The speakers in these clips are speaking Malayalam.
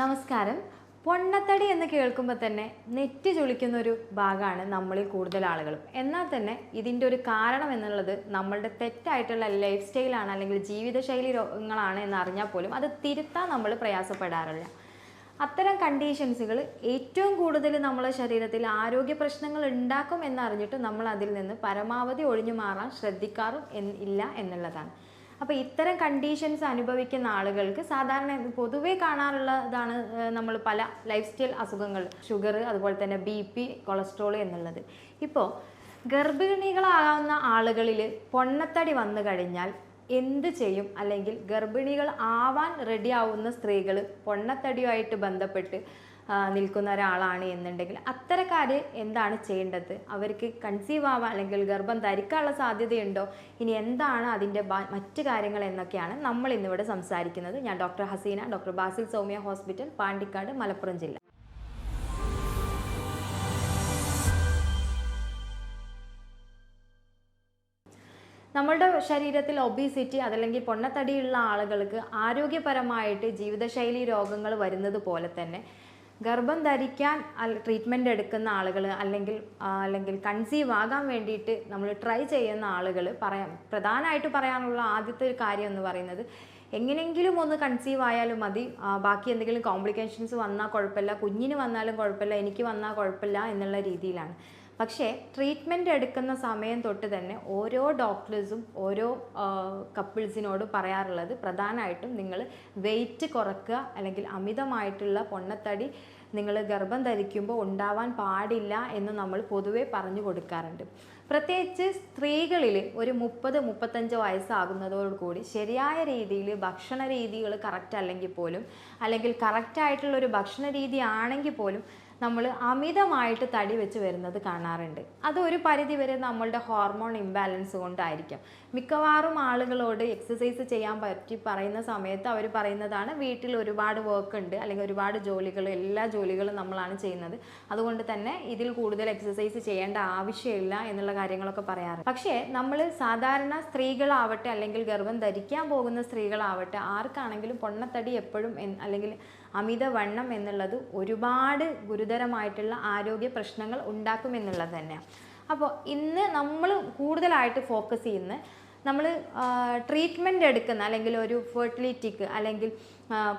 നമസ്കാരം. പൊണ്ണത്തടി എന്ന് കേൾക്കുമ്പോൾ തന്നെ നെറ്റി ചുളിക്കുന്ന ഒരു ഭാഗമാണ് നമ്മളിൽ കൂടുതൽ ആളുകളും. എന്നാൽ തന്നെ ഇതിൻ്റെ ഒരു കാരണം എന്നുള്ളത് നമ്മളുടെ തെറ്റായിട്ടുള്ള ലൈഫ് സ്റ്റൈലാണ് അല്ലെങ്കിൽ ജീവിതശൈലി രോഗങ്ങളാണ് എന്ന് അറിഞ്ഞാൽ പോലും അത് തിരുത്താൻ നമ്മൾ പ്രയാസപ്പെടാറില്ല. അത്തരം കണ്ടീഷൻസുകൾ ഏറ്റവും കൂടുതൽ നമ്മുടെ ശരീരത്തിൽ ആരോഗ്യ പ്രശ്നങ്ങൾ ഉണ്ടാക്കും എന്നറിഞ്ഞിട്ട് നമ്മൾ അതിൽ നിന്ന് പരമാവധി ഒഴിഞ്ഞു മാറാൻ ശ്രദ്ധിക്കാറും ഇല്ല എന്നുള്ളതാണ്. അപ്പോൾ ഇത്തരം കണ്ടീഷൻസ് അനുഭവിക്കുന്ന ആളുകൾക്ക് സാധാരണ പൊതുവേ കാണാറുള്ളതാണ് നമ്മൾ പല ലൈഫ് സ്റ്റൈൽ അസുഖങ്ങൾ, ഷുഗർ, അതുപോലെ തന്നെ BP, കൊളസ്ട്രോൾ എന്നുള്ളത്. ഇപ്പോൾ ഗർഭിണികളാകുന്ന ആളുകളിൽ പൊണ്ണത്തടി വന്നു കഴിഞ്ഞാൽ എന്ത് ചെയ്യും? അല്ലെങ്കിൽ ഗർഭിണികൾ ആവാൻ റെഡി ആവുന്ന സ്ത്രീകൾ പൊണ്ണത്തടിയുമായിട്ട് ബന്ധപ്പെട്ട് നിൽക്കുന്ന ഒരാളാണ് എന്നുണ്ടെങ്കിൽ അത്തരക്കാർ എന്താണ് ചെയ്യേണ്ടത്? അവർക്ക് കൺസീവ് ആവാൻ അല്ലെങ്കിൽ ഗർഭം ധരിക്കാനുള്ള സാധ്യതയുണ്ടോ? ഇനി എന്താണ് അതിൻ്റെ മറ്റ് കാര്യങ്ങൾ എന്നൊക്കെയാണ് നമ്മൾ ഇന്നിവിടെ സംസാരിക്കുന്നത്. ഞാൻ doctor Haseena, doctor Basil Soumya hospital, Pandikkad, Malappuram ജില്ല. നമ്മളുടെ ശരീരത്തിൽ ഒബീസിറ്റി അതല്ലെങ്കിൽ പൊണ്ണത്തടിയുള്ള ആളുകൾക്ക് ആരോഗ്യപരമായിട്ട് ജീവിതശൈലി രോഗങ്ങൾ വരുന്നത് പോലെ തന്നെ ഗർഭം ധരിക്കാൻ ട്രീറ്റ്മെൻറ്റ് എടുക്കുന്ന ആളുകൾ അല്ലെങ്കിൽ കൺസീവ് ആകാൻ വേണ്ടിയിട്ട് നമ്മൾ ട്രൈ ചെയ്യുന്ന ആളുകൾ പ്രധാനമായിട്ട് പറയാനുള്ള ആദ്യത്തെ ഒരു കാര്യം എന്ന് പറയുന്നത് എങ്ങനെയെങ്കിലും ഒന്ന് കൺസീവ് ആയാലും മതി, ബാക്കി എന്തെങ്കിലും കോംപ്ലിക്കേഷൻസ് വന്നാൽ കുഴപ്പമില്ല, കുഞ്ഞിന് വന്നാലും കുഴപ്പമില്ല, എനിക്ക് വന്നാൽ കുഴപ്പമില്ല എന്നുള്ള രീതിയിലാണ്. പക്ഷേ ട്രീറ്റ്മെൻറ്റ് എടുക്കുന്ന സമയം തൊട്ട് തന്നെ ഓരോ ഡോക്ടേഴ്സും ഓരോ കപ്പിൾസിനോട് പറയാറുള്ളത് പ്രധാനമായിട്ടും നിങ്ങൾ വെയിറ്റ് കുറയ്ക്കുക, അല്ലെങ്കിൽ അമിതമായിട്ടുള്ള പൊണ്ണത്തടി നിങ്ങൾ ഗർഭം ധരിക്കുമ്പോൾ ഉണ്ടാവാൻ പാടില്ല എന്ന് നമ്മൾ പൊതുവേ പറഞ്ഞു കൊടുക്കാറുണ്ട്. പ്രത്യേകിച്ച് സ്ത്രീകളിൽ ഒരു 30-35 വയസ്സാകുന്നതോടുകൂടി ശരിയായ രീതിയിൽ ഭക്ഷണ രീതികൾ കറക്റ്റ് അല്ലെങ്കിൽ പോലും, അല്ലെങ്കിൽ കറക്റ്റായിട്ടുള്ളൊരു ഭക്ഷണ രീതി ആണെങ്കിൽ പോലും നമ്മൾ അമിതമായിട്ട് തടി വെച്ച് വരുന്നത് കാണാറുണ്ട്. അത് ഒരു പരിധിവരെ നമ്മളുടെ ഹോർമോൺ ഇംബാലൻസ് കൊണ്ടായിരിക്കാം. മിക്കവാറും ആളുകളോട് എക്സസൈസ് ചെയ്യാൻ പറ്റി പറയുന്ന സമയത്ത് അവർ പറയുന്നതാണ് വീട്ടിൽ ഒരുപാട് വർക്ക് ഉണ്ട്, അല്ലെങ്കിൽ ഒരുപാട് ജോലികൾ, എല്ലാ ജോലികളും നമ്മളാണ് ചെയ്യുന്നത്, അതുകൊണ്ട് തന്നെ ഇതിൽ കൂടുതൽ എക്സസൈസ് ചെയ്യേണ്ട ആവശ്യമില്ല എന്നുള്ള കാര്യങ്ങളൊക്കെ പറയാറുണ്ട്. പക്ഷേ നമ്മൾ സാധാരണ സ്ത്രീകളാവട്ടെ അല്ലെങ്കിൽ ഗർഭം ധരിക്കാൻ പോകുന്ന സ്ത്രീകളാവട്ടെ ആർക്കാണെങ്കിലും പൊണ്ണത്തടി എപ്പോഴും അല്ലെങ്കിൽ അമിതവണ്ണം എന്നുള്ളത് ഒരുപാട് ഗുരുതരമായിട്ടുള്ള ആരോഗ്യ പ്രശ്നങ്ങൾ ഉണ്ടാക്കുമെന്നുള്ളത് തന്നെയാണ്. അപ്പോൾ ഇന്ന് നമ്മൾ കൂടുതലായിട്ട് ഫോക്കസ് ചെയ്യുന്ന നമ്മൾ ട്രീറ്റ്മെൻറ്റ് എടുക്കുന്ന അല്ലെങ്കിൽ ഒരു ഫെർട്ടിലിറ്റിക്ക് അല്ലെങ്കിൽ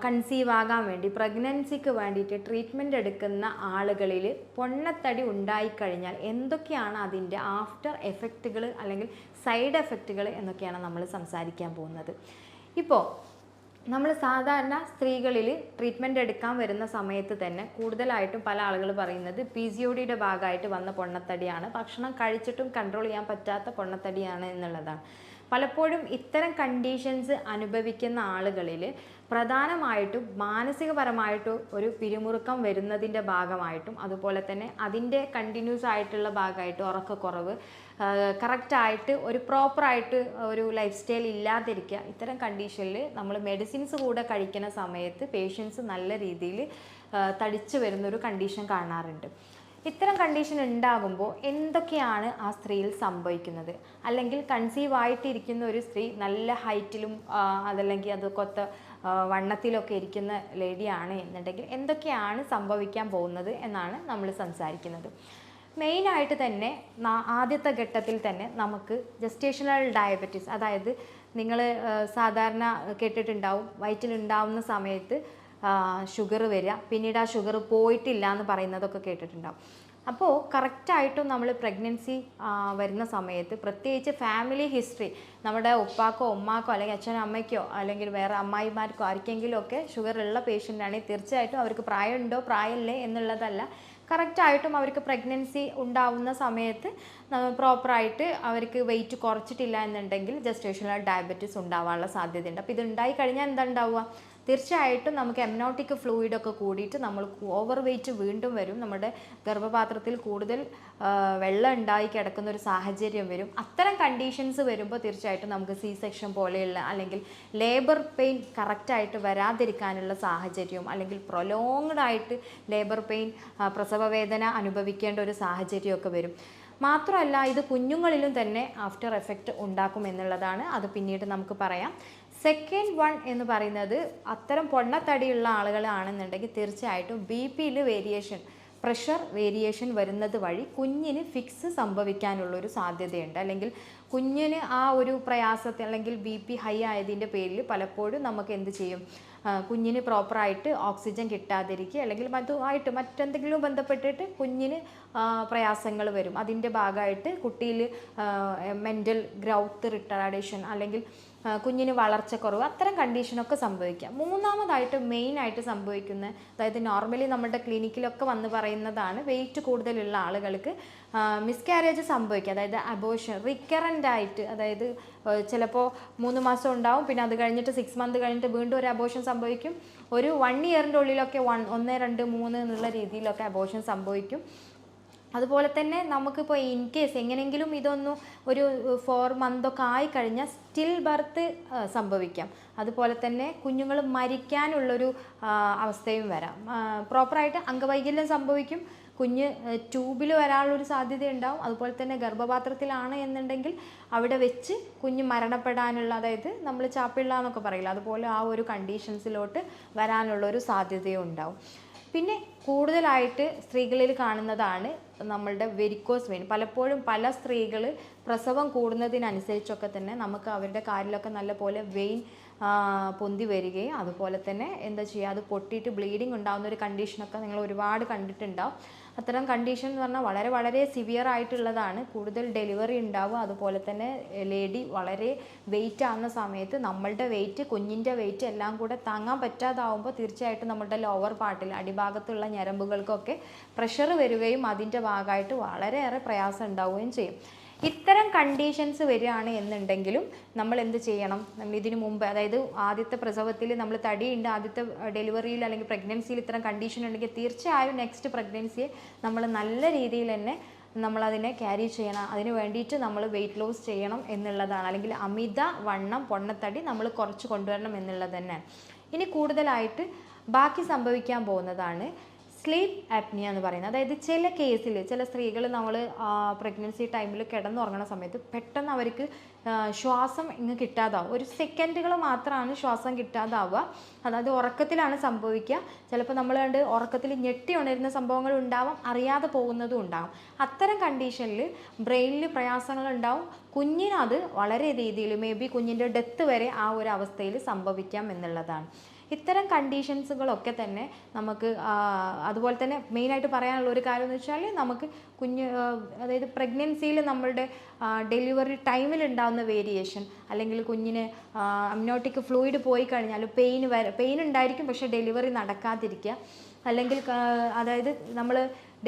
കൺസീവ് ആകാൻ വേണ്ടി പ്രഗ്നൻസിക്ക് വേണ്ടിയിട്ട് ട്രീറ്റ്മെൻറ്റ് എടുക്കുന്ന ആളുകളിൽ പൊണ്ണത്തടി ഉണ്ടായിക്കഴിഞ്ഞാൽ എന്തൊക്കെയാണ് അതിൻ്റെ ആഫ്റ്റർ എഫക്റ്റുകൾ അല്ലെങ്കിൽ സൈഡ് എഫക്റ്റുകൾ എന്നൊക്കെയാണ് നമ്മൾ സംസാരിക്കാൻ പോകുന്നത്. ഇപ്പോൾ നമ്മൾ സാധാരണ സ്ത്രീകളിൽ ട്രീറ്റ്മെൻറ്റ് എടുക്കാൻ വരുന്ന സമയത്ത് തന്നെ കൂടുതലായിട്ടും പല ആളുകൾ പറയുന്നത് PCODയുടെ ഭാഗമായിട്ട് വന്ന പൊണ്ണത്തടിയാണ്, ഭക്ഷണം കഴിച്ചിട്ടും കൺട്രോൾ ചെയ്യാൻ പറ്റാത്ത പൊണ്ണത്തടിയാണ് എന്നുള്ളതാണ്. പലപ്പോഴും ഇത്തരം കണ്ടീഷൻസ് അനുഭവിക്കുന്ന ആളുകളിൽ പ്രധാനമായിട്ടും മാനസികപരമായിട്ട് ഒരു പിരിമുറുക്കം വരുന്നതിൻ്റെ ഭാഗമായിട്ടും, അതുപോലെ തന്നെ അതിൻ്റെ കണ്ടിന്യൂസ് ആയിട്ടുള്ള ഭാഗമായിട്ട് ഉറക്കക്കുറവ്, കറക്റ്റായിട്ട് ഒരു പ്രോപ്പറായിട്ട് ഒരു ലൈഫ് സ്റ്റൈൽ ഇല്ലാതിരിക്കുക, ഇത്തരം കണ്ടീഷനിൽ നമ്മൾ മെഡിസിൻസ് കൂടെ കഴിക്കുന്ന സമയത്ത് പേഷ്യൻസ് നല്ല രീതിയിൽ തടിച്ചു വരുന്നൊരു കണ്ടീഷൻ കാണാറുണ്ട്. ഇത്തരം കണ്ടീഷൻ ഉണ്ടാകുമ്പോൾ എന്തൊക്കെയാണ് ആ സ്ത്രീയിൽ സംഭവിക്കുന്നത്? അല്ലെങ്കിൽ കൺസീവ് ആയിട്ടിരിക്കുന്ന ഒരു സ്ത്രീ നല്ല ഹൈറ്റിലും അതല്ലെങ്കിൽ അതൊക്കെ വണ്ണത്തിലൊക്കെ ഇരിക്കുന്ന ലേഡിയാണ് എന്നുണ്ടെങ്കിൽ എന്തൊക്കെയാണ് സംഭവിക്കാൻ പോകുന്നത് എന്നാണ് നമ്മൾ സംസാരിക്കുന്നത്. മെയിനായിട്ട് തന്നെ ആദ്യത്തെ ഘട്ടത്തിൽ തന്നെ നമുക്ക് ജസ്റ്റേഷണൽ ഡയബറ്റീസ്, അതായത് നിങ്ങൾ സാധാരണ കേട്ടിട്ടുണ്ടാവും വയറ്റിലുണ്ടാവുന്ന സമയത്ത് ഷുഗർ വരിക, പിന്നീട് ആ ഷുഗർ പോയിട്ടില്ല എന്ന് പറയുന്നതൊക്കെ കേട്ടിട്ടുണ്ടാവും. അപ്പോൾ കറക്റ്റായിട്ടും നമ്മൾ പ്രഗ്നൻസി വരുന്ന സമയത്ത് പ്രത്യേകിച്ച് ഫാമിലി ഹിസ്റ്ററി, നമ്മുടെ ഉപ്പാക്കോ ഉമ്മാക്കോ അല്ലെങ്കിൽ അച്ഛനോ അമ്മയ്ക്കോ അല്ലെങ്കിൽ വേറെ അമ്മായിമാർക്കോ ആർക്കെങ്കിലും ഒക്കെ ഷുഗർ ഉള്ള പേഷ്യൻ്റാണെങ്കിൽ തീർച്ചയായിട്ടും അവർക്ക് പ്രായമുണ്ടോ പ്രായമില്ലേ എന്നുള്ളതല്ല, കറക്റ്റായിട്ടും അവർക്ക് പ്രഗ്നൻസി ഉണ്ടാവുന്ന സമയത്ത് പ്രോപ്പറായിട്ട് അവർക്ക് വെയിറ്റ് കുറച്ചിട്ടില്ല എന്നുണ്ടെങ്കിൽ ജസ്റ്റേഷണൽ ഡയബറ്റീസ് ഉണ്ടാവാനുള്ള സാധ്യതയുണ്ട്. അപ്പോൾ ഇത് ഉണ്ടായി കഴിഞ്ഞാൽ എന്താ ഉണ്ടാവുക? തീർച്ചയായിട്ടും നമുക്ക് എംനോട്ടിക് ഫ്ലൂയിഡൊക്കെ കൂടിയിട്ട് നമ്മൾ ഓവർ വെയിറ്റ് വീണ്ടും വരും, നമ്മുടെ ഗർഭപാത്രത്തിൽ കൂടുതൽ വെള്ളം ഉണ്ടായി കിടക്കുന്ന ഒരു സാഹചര്യം വരും. അത്തരം കണ്ടീഷൻസ് വരുമ്പോൾ തീർച്ചയായിട്ടും നമുക്ക് C-സെക്ഷൻ പോലെയുള്ള അല്ലെങ്കിൽ ലേബർ പെയിൻ കറക്റ്റായിട്ട് വരാതിരിക്കാനുള്ള സാഹചര്യവും, അല്ലെങ്കിൽ പ്രൊലോങ്ഡ് ആയിട്ട് ലേബർ പെയിൻ, പ്രസവവേദന അനുഭവിക്കേണ്ട ഒരു സാഹചര്യമൊക്കെ വരും. മാത്രമല്ല ഇത് കുഞ്ഞുങ്ങളിലും തന്നെ ആഫ്റ്റർ എഫക്റ്റ് ഉണ്ടാക്കും എന്നുള്ളതാണ്. അത് പിന്നീട് നമുക്ക് പറയാം. സെക്കൻഡ് വൺ എന്ന് പറയുന്നത് അത്തരം പൊണ്ണത്തടിയുള്ള ആളുകളാണെന്നുണ്ടെങ്കിൽ തീർച്ചയായിട്ടും ബി പിയിൽ വേരിയേഷൻ, പ്രഷർ വേരിയേഷൻ വരുന്നത് വഴി കുഞ്ഞിന് ഫിക്സ് സംഭവിക്കാനുള്ളൊരു സാധ്യതയുണ്ട്. അല്ലെങ്കിൽ കുഞ്ഞിന് ആ ഒരു പ്രയാസത്തിൽ അല്ലെങ്കിൽ ബി പി ഹൈ ആയതിൻ്റെ പേരിൽ പലപ്പോഴും നമുക്ക് എന്ത് ചെയ്യും, കുഞ്ഞിന് പ്രോപ്പറായിട്ട് ഓക്സിജൻ കിട്ടാതിരിക്കുക അല്ലെങ്കിൽ മറ്റെന്തെങ്കിലും ബന്ധപ്പെട്ടിട്ട് കുഞ്ഞിന് പ്രയാസങ്ങൾ വരും. അതിൻ്റെ ഭാഗമായിട്ട് കുട്ടിയിൽ മെൻ്റൽ ഗ്രൗത്ത് റിട്ടാർഡേഷൻ അല്ലെങ്കിൽ കുഞ്ഞിന് വളർച്ചക്കുറവ്, അത്തരം കണ്ടീഷനൊക്കെ സംഭവിക്കാം. മൂന്നാമതായിട്ട് മെയിനായിട്ട് സംഭവിക്കുന്ന, അതായത് നോർമലി നമ്മുടെ ക്ലിനിക്കിലൊക്കെ വന്ന് പറയുന്നതാണ്, വെയിറ്റ് കൂടുതലുള്ള ആളുകൾക്ക് മിസ്കാരേജ് സംഭവിക്കുക. അതായത് അബോർഷൻ റിക്കറൻ്റ് ആയിട്ട്, അതായത് ചിലപ്പോൾ 3 മാസം ഉണ്ടാവും, പിന്നെ അത് കഴിഞ്ഞിട്ട് 6 മന്ത് കഴിഞ്ഞിട്ട് വീണ്ടും ഒരു അബോർഷൻ സംഭവിക്കും. ഒരു 1 ഇയറിൻ്റെ ഉള്ളിലൊക്കെ 1, 2, 3 എന്നുള്ള രീതിയിലൊക്കെ അബോർഷൻ സംഭവിക്കും. അതുപോലെ തന്നെ നമുക്കിപ്പോൾ ഇൻ കേസ് എങ്ങനെയെങ്കിലും ഇതൊന്നും ഒരു 4 മന്തൊക്കെ ആയിക്കഴിഞ്ഞാൽ സ്റ്റിൽ ബർത്ത് സംഭവിക്കാം. അതുപോലെ തന്നെ കുഞ്ഞുങ്ങൾ മരിക്കാനുള്ളൊരു അവസ്ഥയും വരാം. പ്രോപ്പറായിട്ട് അംഗവൈകല്യം സംഭവിക്കും, കുഞ്ഞ് ട്യൂബിൽ വരാനുള്ളൊരു സാധ്യതയുണ്ടാവും. അതുപോലെ തന്നെ ഗർഭപാത്രത്തിലാണ് എന്നുണ്ടെങ്കിൽ അവിടെ വെച്ച് കുഞ്ഞ് മരണപ്പെടാനുള്ള, അതായത് നമ്മൾ ചാപ്പിള്ള എന്നൊക്കെ പറയില്ല, അതുപോലെ ആ ഒരു കണ്ടീഷൻസിലോട്ട് വരാനുള്ളൊരു സാധ്യതയും ഉണ്ടാവും. പിന്നെ കൂടുതലായിട്ട് സ്ത്രീകളിൽ കാണുന്നതാണ് നമ്മളുടെ വെരിക്കോസ് വെയിൻ. പലപ്പോഴും പല സ്ത്രീകൾ പ്രസവം കൂടുന്നതിനനുസരിച്ചൊക്കെ തന്നെ നമുക്ക് അവരുടെ കാലിലൊക്കെ നല്ലപോലെ വെയിൻ പൊന്തി വരികയും അതുപോലെ തന്നെ എന്താ ചെയ്യുക, അത് പൊട്ടിയിട്ട് ബ്ലീഡിങ് ഉണ്ടാകുന്ന ഒരു കണ്ടീഷനൊക്കെ നിങ്ങൾ ഒരുപാട് കണ്ടിട്ടുണ്ടാവും. അത്തരം കണ്ടീഷൻ എന്ന് പറഞ്ഞാൽ വളരെ വളരെ സിവിയർ ആയിട്ടുള്ളതാണ്. കൂടുതൽ ഡെലിവറി ഉണ്ടാവുക, അതുപോലെ തന്നെ ലേഡി വളരെ വെയിറ്റ് ആകുന്ന സമയത്ത് നമ്മളുടെ വെയിറ്റ്, കുഞ്ഞിൻ്റെ വെയിറ്റ് എല്ലാം കൂടെ താങ്ങാൻ പറ്റാതാവുമ്പോൾ തീർച്ചയായിട്ടും നമ്മുടെ ലോവർ പാർട്ടിൽ അടിഭാഗത്തുള്ള ഞരമ്പുകൾക്കൊക്കെ പ്രഷർ വരികയും അതിൻ്റെ ഭാഗമായിട്ട് വളരെയേറെ പ്രയാസം ഉണ്ടാവുകയും ചെയ്യും. ഇത്തരം കണ്ടീഷൻസ് വരികയാണ് എന്നുണ്ടെങ്കിലും നമ്മൾ എന്ത് ചെയ്യണം, നമ്മൾ ഇതിനു മുമ്പ്, അതായത് ആദ്യത്തെ പ്രസവത്തിൽ നമ്മൾ തടിയുണ്ട്, ആദ്യത്തെ ഡെലിവറിയിൽ അല്ലെങ്കിൽ പ്രഗ്നൻസിയിൽ ഇത്തരം കണ്ടീഷൻ ഉണ്ടെങ്കിൽ തീർച്ചയായും നെക്സ്റ്റ് പ്രഗ്നൻസിയെ നമ്മൾ നല്ല രീതിയിൽ തന്നെ നമ്മളതിനെ ക്യാരി ചെയ്യണം. അതിന് വേണ്ടിയിട്ട് നമ്മൾ വെയിറ്റ് ലോസ് ചെയ്യണം എന്നുള്ളതാണ്. അല്ലെങ്കിൽ അമിത വണ്ണം, പൊണ്ണത്തടി നമ്മൾ കുറച്ച് കൊണ്ടുവരണം എന്നുള്ളത് തന്നെയാണ്. ഇനി കൂടുതലായിട്ട് ബാക്കി സംഭവിക്കാൻ പോകുന്നതാണ് സ്ലീപ്പ് ആപ്നിയ എന്ന് പറയുന്നത്. അതായത് ചില കേസിൽ ചില സ്ത്രീകൾ നമ്മൾ പ്രഗ്നൻസി ടൈമിൽ കിടന്നുറങ്ങുന്ന സമയത്ത് പെട്ടെന്ന് അവർക്ക് ശ്വാസം ഇങ്ങ് കിട്ടാതാവും. ഒരു സെക്കൻഡുകൾ മാത്രമാണ് ശ്വാസം കിട്ടാതാവുക. അതായത് ഉറക്കത്തിലാണ് സംഭവിക്കുക. ചിലപ്പോൾ നമ്മൾ കണ്ട് ഉറക്കത്തിൽ ഞെട്ടി ഉണരുന്ന സംഭവങ്ങൾ ഉണ്ടാവാം, അറിയാതെ പോകുന്നതും ഉണ്ടാകും. അത്തരം കണ്ടീഷനിൽ ബ്രെയിനിൽ പ്രയാസങ്ങൾ ഉണ്ടാവും. കുഞ്ഞിനത് വളരെ രീതിയിൽ മേ ബി കുഞ്ഞിൻ്റെ ഡെത്ത് വരെ ആ ഒരു അവസ്ഥയിൽ സംഭവിക്കാം എന്നുള്ളതാണ്. ഇത്തരം കണ്ടീഷൻസുകളൊക്കെ തന്നെ നമുക്ക്, അതുപോലെ തന്നെ മെയിനായിട്ട് പറയാനുള്ള ഒരു കാര്യം എന്ന് വെച്ചാൽ നമുക്ക് അതായത് പ്രഗ്നൻസിയിൽ നമ്മളുടെ ഡെലിവറി ടൈമിൽ ഉണ്ടാകുന്ന വേരിയേഷൻ, അല്ലെങ്കിൽ കുഞ്ഞിന് അമ്നോട്ടിക് ഫ്ലൂയിഡ് പോയി കഴിഞ്ഞാൽ പെയിൻ ഉണ്ടായിരിക്കും, പക്ഷേ ഡെലിവറി നടക്കാതിരിക്കുക, അല്ലെങ്കിൽ അതായത് നമ്മൾ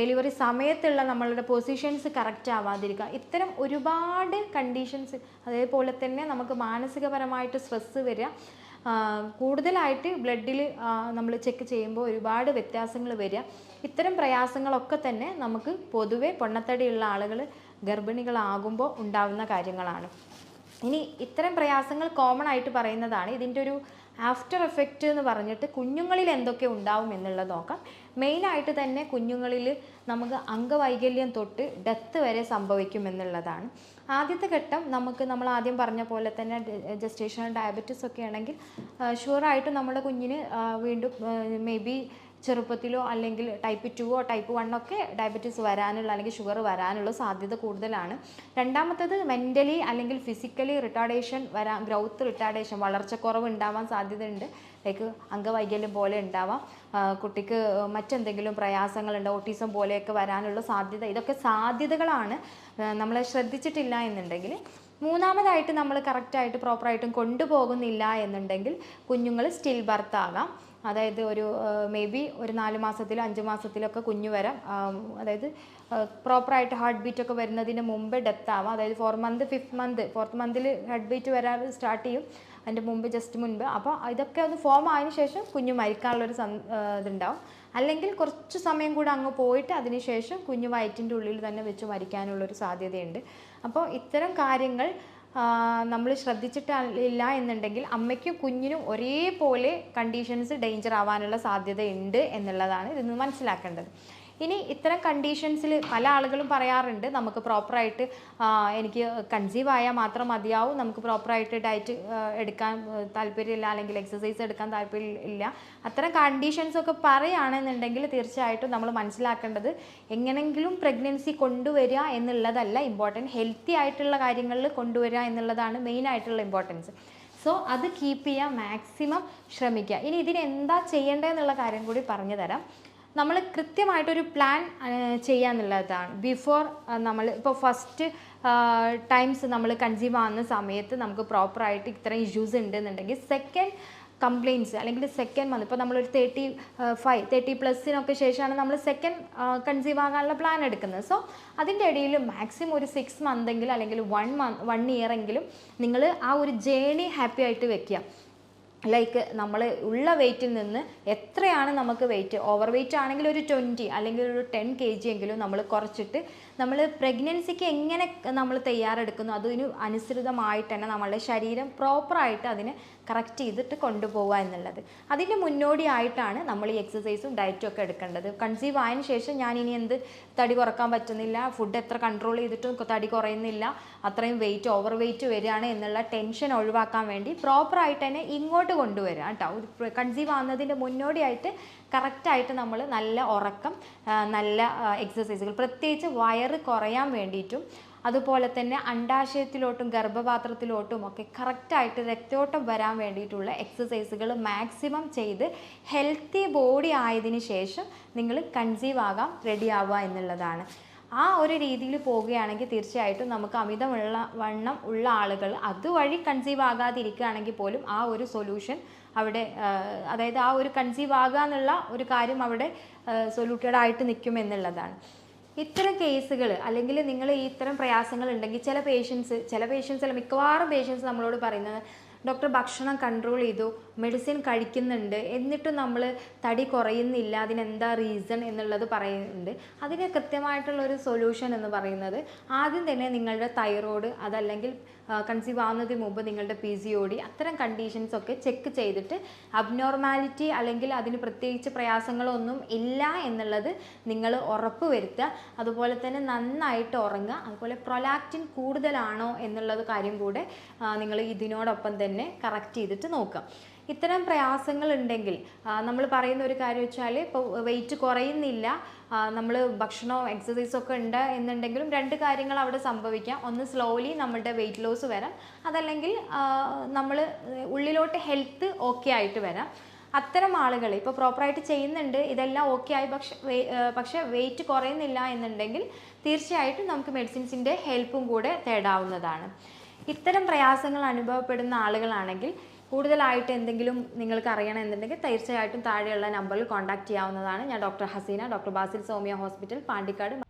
ഡെലിവറി സമയത്തുള്ള നമ്മളുടെ പൊസിഷൻസ് കറക്റ്റ് ആവാതിരിക്കുക, ഇത്തരം ഒരുപാട് കണ്ടീഷൻസ്. അതേപോലെ തന്നെ നമുക്ക് മാനസികപരമായിട്ട് സ്ട്രെസ്സ് വരിക, കൂടുതലായിട്ട് ബ്ലഡിൽ നമ്മൾ ചെക്ക് ചെയ്യുമ്പോൾ ഒരുപാട് വ്യത്യാസങ്ങൾ വരിക. ഇത്തരം പ്രയാസങ്ങളൊക്കെ തന്നെ നമുക്ക് പൊതുവെ പൊണ്ണത്തടിയുള്ള ആളുകൾ ഗർഭിണികളാകുമ്പോൾ ഉണ്ടാകുന്ന കാര്യങ്ങളാണ്. ഇനി ഇത്തരം പ്രയാസങ്ങൾ കോമൺ ആയിട്ട് പറയുന്നതാണ്. ഇതിൻ്റെ ഒരു ആഫ്റ്റർ എഫക്റ്റ് എന്ന് പറഞ്ഞിട്ട് കുഞ്ഞുങ്ങളിൽ എന്തൊക്കെ ഉണ്ടാവും എന്നുള്ളത് നോക്കാം. മെയിനായിട്ട് തന്നെ കുഞ്ഞുങ്ങളിൽ നമുക്ക് അംഗവൈകല്യം തൊട്ട് ഡെത്ത് വരെ സംഭവിക്കും എന്നുള്ളതാണ്. ആദ്യത്തെ ഘട്ടം നമ്മൾ ആദ്യം പറഞ്ഞ പോലെ തന്നെ ജസ്റ്റേഷണൽ ഡയബറ്റീസ് ഒക്കെ ആണെങ്കിൽ ഷുവറായിട്ടും നമ്മുടെ കുഞ്ഞിന് വീണ്ടും മേ ബി ചെറുപ്പത്തിലോ അല്ലെങ്കിൽ ടൈപ്പ് 2 ടൈപ്പ് 1 ഒക്കെ ഡയബറ്റീസ് വരാനുള്ള അല്ലെങ്കിൽ ഷുഗർ വരാനുള്ള സാധ്യത കൂടുതലാണ്. രണ്ടാമത്തത് മെൻ്റലി അല്ലെങ്കിൽ ഫിസിക്കലി റിട്ടാർഡേഷൻ ഗ്രൗത്ത് റിട്ടാർഡേഷൻ, വളർച്ചക്കുറവ് ഉണ്ടാവാൻ സാധ്യതയുണ്ട്. ലൈക്ക് അംഗവൈകല്യം പോലെ ഉണ്ടാവാം, കുട്ടിക്ക് മറ്റെന്തെങ്കിലും പ്രയാസങ്ങളുണ്ട്, ഓട്ടിസം പോലെയൊക്കെ വരാനുള്ള സാധ്യത. ഇതൊക്കെ സാധ്യതകളാണ് നമ്മൾ ശ്രദ്ധിച്ചിട്ടില്ല എന്നുണ്ടെങ്കിൽ. മൂന്നാമതായിട്ട് നമ്മൾ കറക്റ്റായിട്ട് പ്രോപ്പറായിട്ടും കൊണ്ടുപോകുന്നില്ല എന്നുണ്ടെങ്കിൽ കുഞ്ഞുങ്ങൾ സ്റ്റിൽ ബർത്ത് ആകാം. അതായത് ഒരു മേ ബി ഒരു 4 മാസത്തിലോ 5 മാസത്തിലൊക്കെ കുഞ്ഞു വരാം. അതായത് പ്രോപ്പറായിട്ട് ഹാർട്ട് ബീറ്റൊക്കെ വരുന്നതിന് മുമ്പ് ഡെത്ത് ആവാം. അതായത് 4th മന്തിൽ ഹാർട്ട് ബീറ്റ് വരാൻ സ്റ്റാർട്ട് ചെയ്യും, അതിൻ്റെ മുമ്പ് ജസ്റ്റ് മുൻപ്. അപ്പോൾ ഇതൊക്കെ ഒന്ന് ഫോം ആയതിനു ശേഷം കുഞ്ഞു മരിക്കാനുള്ളൊരു ഇതുണ്ടാവും. അല്ലെങ്കിൽ കുറച്ച് സമയം കൂടെ അങ്ങ് പോയിട്ട് അതിനുശേഷം കുഞ്ഞു വയറ്റിൻ്റെ ഉള്ളിൽ തന്നെ വെച്ച് മരിക്കാനുള്ളൊരു സാധ്യതയുണ്ട്. അപ്പോൾ ഇത്തരം കാര്യങ്ങൾ നമ്മൾ ശ്രദ്ധിച്ചിട്ടില്ല എന്നുണ്ടെങ്കിൽ അമ്മയ്ക്കും കുഞ്ഞിനും ഒരേപോലെ കണ്ടീഷൻസ് ഡേഞ്ചർ ആവാനുള്ള സാധ്യതയുണ്ട് എന്നുള്ളതാണ് ഇതിൽ നിന്ന് മനസ്സിലാക്കേണ്ടത്. ഇനി ഇത്തരം കണ്ടീഷൻസിൽ പല ആളുകളും പറയാറുണ്ട് നമുക്ക് പ്രോപ്പറായിട്ട് എനിക്ക് കൺസീവ് ആയാൽ മാത്രം മതിയാവും, നമുക്ക് പ്രോപ്പറായിട്ട് ഡയറ്റ് എടുക്കാൻ താല്പര്യമില്ല അല്ലെങ്കിൽ എക്സസൈസ് എടുക്കാൻ താല്പര്യമില്ല. അത്തരം കണ്ടീഷൻസൊക്കെ പറയുകയാണെന്നുണ്ടെങ്കിൽ തീർച്ചയായിട്ടും നമ്മൾ മനസ്സിലാക്കേണ്ടത് എങ്ങനെങ്കിലും പ്രഗ്നൻസി കൊണ്ടുവരിക എന്നുള്ളതല്ല ഇമ്പോർട്ടൻറ്റ്, ഹെൽത്തി ആയിട്ടുള്ള കാര്യങ്ങളിൽ കൊണ്ടുവരിക എന്നുള്ളതാണ് മെയിൻ ആയിട്ടുള്ള ഇമ്പോർട്ടൻസ്. സോ അത് കീപ്പ് ചെയ്യാൻ മാക്സിമം ശ്രമിക്കുക. ഇനി ഇതിനെന്താ ചെയ്യേണ്ടതെന്നുള്ള കാര്യം കൂടി പറഞ്ഞു തരാം. നമ്മൾ കൃത്യമായിട്ടൊരു പ്ലാൻ ചെയ്യാന്നുള്ളതാണ്. ബിഫോർ നമ്മൾ ഇപ്പോൾ ഫസ്റ്റ് ടൈംസ് നമ്മൾ കൺസീവ് ആവുന്ന സമയത്ത് നമുക്ക് പ്രോപ്പറായിട്ട് ഇത്രയും ഇഷ്യൂസ് ഉണ്ടെന്നുണ്ടെങ്കിൽ സെക്കൻഡ് കംപ്ലയിൻറ്റ്സ് അല്ലെങ്കിൽ സെക്കൻഡ് മന്ത്, ഇപ്പോൾ നമ്മളൊരു 30+ ശേഷമാണ് നമ്മൾ സെക്കൻഡ് കൺസീവ് ആകാനുള്ള പ്ലാൻ എടുക്കുന്നത്. സോ അതിൻ്റെ ഇടയിൽ മാക്സിമം ഒരു 6 മന്തെങ്കിലും അല്ലെങ്കിൽ 1 ഇയർ എങ്കിലും നിങ്ങൾ ആ ഒരു ജേണി ഹാപ്പി ആയിട്ട് വെക്കുക. ലൈക്ക് നമ്മൾ ഉള്ള വെയ്റ്റിൽ നിന്ന് എത്രയാണ് നമുക്ക് വെയിറ്റ്, ഓവർ വെയ്റ്റ് ആണെങ്കിൽ ഒരു 20 അല്ലെങ്കിൽ ഒരു 10 kg എങ്കിലും നമ്മൾ കുറച്ചിട്ട് നമ്മൾ പ്രഗ്നൻസിക്ക് എങ്ങനെ നമ്മൾ തയ്യാറെടുക്കുന്നു അതിന് അനുസൃതമായിട്ട് തന്നെ നമ്മളുടെ ശരീരം പ്രോപ്പറായിട്ട് അതിനെ കറക്റ്റ് ചെയ്തിട്ട് കൊണ്ടുപോവുക എന്നുള്ളത്. അതിൻ്റെ മുന്നോടിയായിട്ടാണ് നമ്മൾ ഈ എക്സസൈസും ഡയറ്റും ഒക്കെ എടുക്കേണ്ടത്. കൺസീവ് ആയതിനു ശേഷം ഞാൻ ഇനി എന്ത് തടി കുറക്കാൻ പറ്റുന്നില്ല, ഫുഡ് എത്ര കൺട്രോൾ ചെയ്തിട്ടും തടി കുറയുന്നില്ല, അത്രയും വെയിറ്റ് ഓവർ വെയിറ്റ് വരികയാണ് എന്നുള്ള ടെൻഷൻ ഒഴിവാക്കാൻ വേണ്ടി പ്രോപ്പറായിട്ട് തന്നെ ഇങ്ങോട്ട് കൊണ്ടുവരിക കേട്ടോ. കൺസീവ് ആവുന്നതിൻ്റെ മുന്നോടിയായിട്ട് കറക്റ്റായിട്ട് നമ്മൾ നല്ല ഉറക്കം, നല്ല എക്സസൈസുകൾ, പ്രത്യേകിച്ച് വയറ് കുറയാൻ വേണ്ടിയിട്ടും അതുപോലെ തന്നെ അണ്ഡാശയത്തിലോട്ടും ഗർഭപാത്രത്തിലോട്ടും ഒക്കെ കറക്റ്റായിട്ട് രക്തയോട്ടം വരാൻ വേണ്ടിയിട്ടുള്ള എക്സസൈസുകൾ മാക്സിമം ചെയ്ത് ഹെൽത്തി ബോഡി ആയതിനു ശേഷം നിങ്ങൾ കൺസീവ് ആകാൻ റെഡി ആവുക എന്നുള്ളതാണ്. ആ ഒരു രീതിയിൽ പോവുകയാണെങ്കിൽ തീർച്ചയായിട്ടും നമുക്ക് വണ്ണം ഉള്ള ആളുകൾ അതുവഴി കൺസീവ് ആകാതിരിക്കുകയാണെങ്കിൽ പോലും ആ ഒരു സൊല്യൂഷൻ അവിടെ, അതായത് ആ ഒരു കൺസീവ് ആകുക എന്നുള്ള ഒരു കാര്യം അവിടെ സൊല്യൂട്ടഡ് ആയിട്ട് നിൽക്കും എന്നുള്ളതാണ്. ഇത്തരം കേസുകൾ അല്ലെങ്കിൽ നിങ്ങൾ ഇത്തരം പ്രയാസങ്ങൾ ഉണ്ടെങ്കിൽ ചില പേഷ്യൻസ് അല്ല മിക്കവാറും പേഷ്യൻസ് നമ്മളോട് പറയുന്നത് ഡോക്ടർ ഭക്ഷണം കൺട്രോൾ ചെയ്തു, മെഡിസിൻ കഴിക്കുന്നുണ്ട്, എന്നിട്ടും നമ്മൾ തടി കുറയുന്നില്ല, അതിനെന്താ റീസൺ എന്നുള്ളത് പറയുന്നുണ്ട്. അതിന് കൃത്യമായിട്ടുള്ളൊരു സൊല്യൂഷൻ എന്ന് പറയുന്നത് ആദ്യം തന്നെ നിങ്ങളുടെ തൈറോയ്ഡ് അതല്ലെങ്കിൽ കൺസീവ് ആവുന്നതിന് മുമ്പ് നിങ്ങളുടെ PCOD അത്തരം കണ്ടീഷൻസൊക്കെ ചെക്ക് ചെയ്തിട്ട് അബ്നോർമാലിറ്റി അല്ലെങ്കിൽ അതിന് പ്രത്യേകിച്ച് പ്രയാസങ്ങളൊന്നും ഇല്ല എന്നുള്ളത് നിങ്ങൾ ഉറപ്പ് വരുത്തുക. അതുപോലെ തന്നെ നന്നായിട്ട് ഉറങ്ങുക. അതുപോലെ പ്രൊലാക്റ്റിൻ കൂടുതലാണോ എന്നുള്ളത് കാര്യം കൂടെ നിങ്ങൾ ഇതിനോടൊപ്പം തന്നെ കറക്റ്റ് ചെയ്തിട്ട് നോക്കുക. ഇത്തരം പ്രയാസങ്ങൾ ഉണ്ടെങ്കിൽ നമ്മൾ പറയുന്ന ഒരു കാര്യം വെച്ചാൽ ഇപ്പോൾ വെയിറ്റ് കുറയുന്നില്ല, നമ്മൾ ഭക്ഷണവും എക്സസൈസൊക്കെ ഉണ്ട് എന്നുണ്ടെങ്കിലും 2 കാര്യങ്ങൾ അവിടെ സംഭവിക്കാം. ഒന്ന് സ്ലോലി നമ്മളുടെ വെയിറ്റ് ലോസ് വരാം, അതല്ലെങ്കിൽ നമ്മൾ ഉള്ളിലോട്ട് ഹെൽത്ത് ഓക്കെ ആയിട്ട് വരാം. അത്തരം ആളുകൾ ഇപ്പോൾ പ്രോപ്പറായിട്ട് ചെയ്യുന്നുണ്ട്, ഇതെല്ലാം ഓക്കെ ആയി, പക്ഷേ വെയിറ്റ് കുറയുന്നില്ല എന്നുണ്ടെങ്കിൽ തീർച്ചയായിട്ടും നമുക്ക് മെഡിസിൻസിൻ്റെ ഹെൽപ്പും കൂടെ തേടാവുന്നതാണ്. ഇത്തരം പ്രയാസങ്ങൾ അനുഭവപ്പെടുന്ന ആളുകളാണെങ്കിൽ കൂടുതലായിട്ട് എന്തെങ്കിലും നിങ്ങൾക്ക് അറിയണമെന്നുണ്ടെങ്കിൽ തീർച്ചയായിട്ടും താഴെയുള്ള നമ്പറിൽ കോൺടാക്ട് ചെയ്യാവുന്നതാണ്. ഞാൻ doctor Haseena, doctor Basil Soumya hospital, Pandikkad.